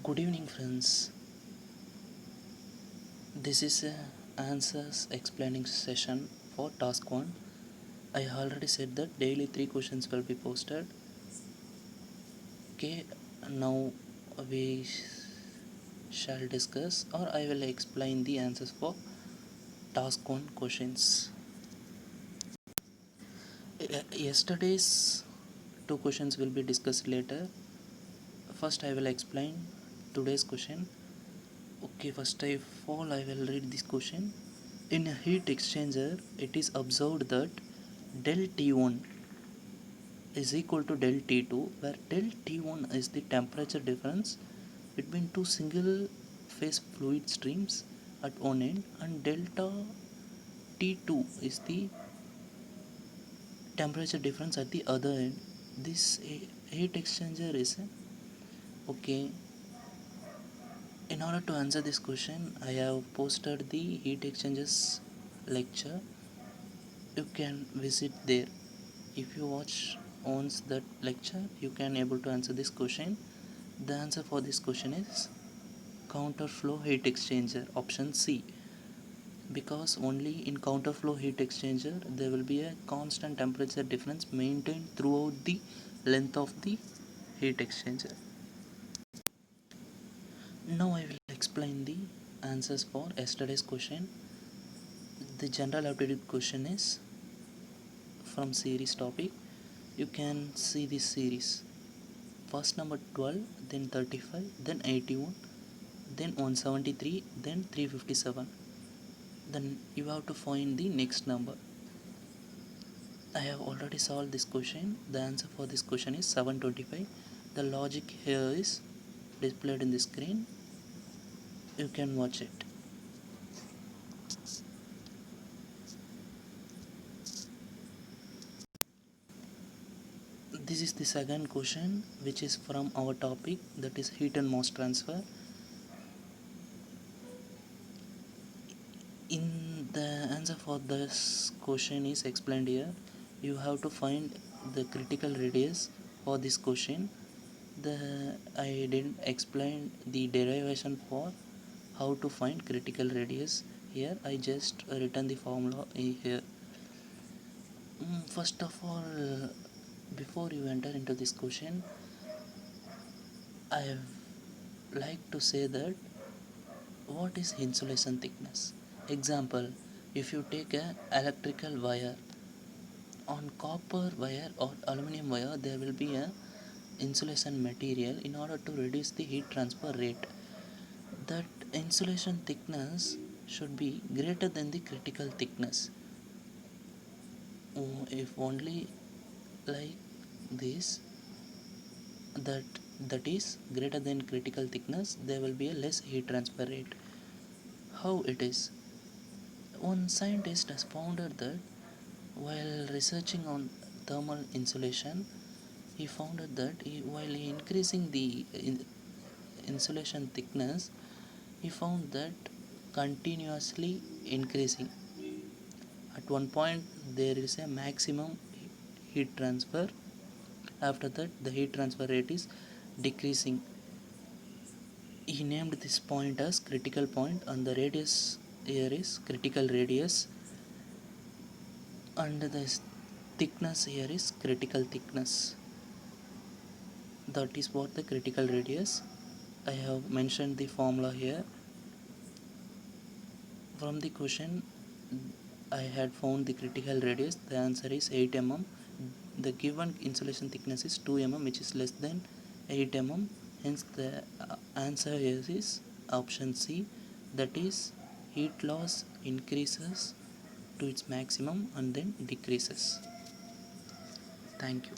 Good evening, friends. This is a answers explaining session for task 1. I already said that daily 3 questions will be posted. Okay, now we shall discuss, or I will explain the answers for task 1 questions. Yesterday's 2 questions will be discussed later. First, I will explain today's question. Okay, first of all, I will read this question. In a heat exchanger, it is observed that del T1 is equal to del T2, where del T1 is the temperature difference between two single phase fluid streams at one end, and delta T2 is the temperature difference at the other end. This heat exchanger is okay. In order to answer this question, I have posted the heat exchangers lecture. You can visit there. If you watch once that lecture, you can able to answer this question. The answer for this question is counterflow heat exchanger, option C, because only in counterflow heat exchanger there will be a constant temperature difference maintained throughout the length of the heat exchanger. Now I will explain the answers for yesterday's question. The general aptitude question is from series topic. You can see this series. First number 12, then 35, then 81, then 173, then 357. Then you have to find the next number. I have already solved this question. The answer for this question is 725. The logic here is displayed in the screen. You can watch it. This is the second question, which is from our topic, that is heat and mass transfer. In the answer for this question is explained here. You have to find the critical radius for this question. I didn't explain the derivation for how to find critical radius here. I just written the formula here. First of all, before you enter into this question, I like to say that what is insulation thickness. Example, if you take a electrical wire, on copper wire or aluminum wire there will be a insulation material. In order to reduce the heat transfer rate, that insulation thickness should be greater than the critical thickness. If only like this, that is greater than critical thickness, there will be a less heat transfer rate. How it is? One scientist has found that while researching on thermal insulation, he found that while increasing the insulation thickness, he found that continuously increasing. At one point, there is a maximum heat transfer. After that, the heat transfer rate is decreasing. He named this point as critical point, and the radius here is critical radius, and the thickness here is critical thickness. That is what the critical radius. I have mentioned the formula here. From the question, I had found the critical radius. The answer is 8 mm. The given insulation thickness is 2 mm, which is less than 8 mm. Hence the answer here is option C, that is heat loss increases to its maximum and then decreases. Thank you.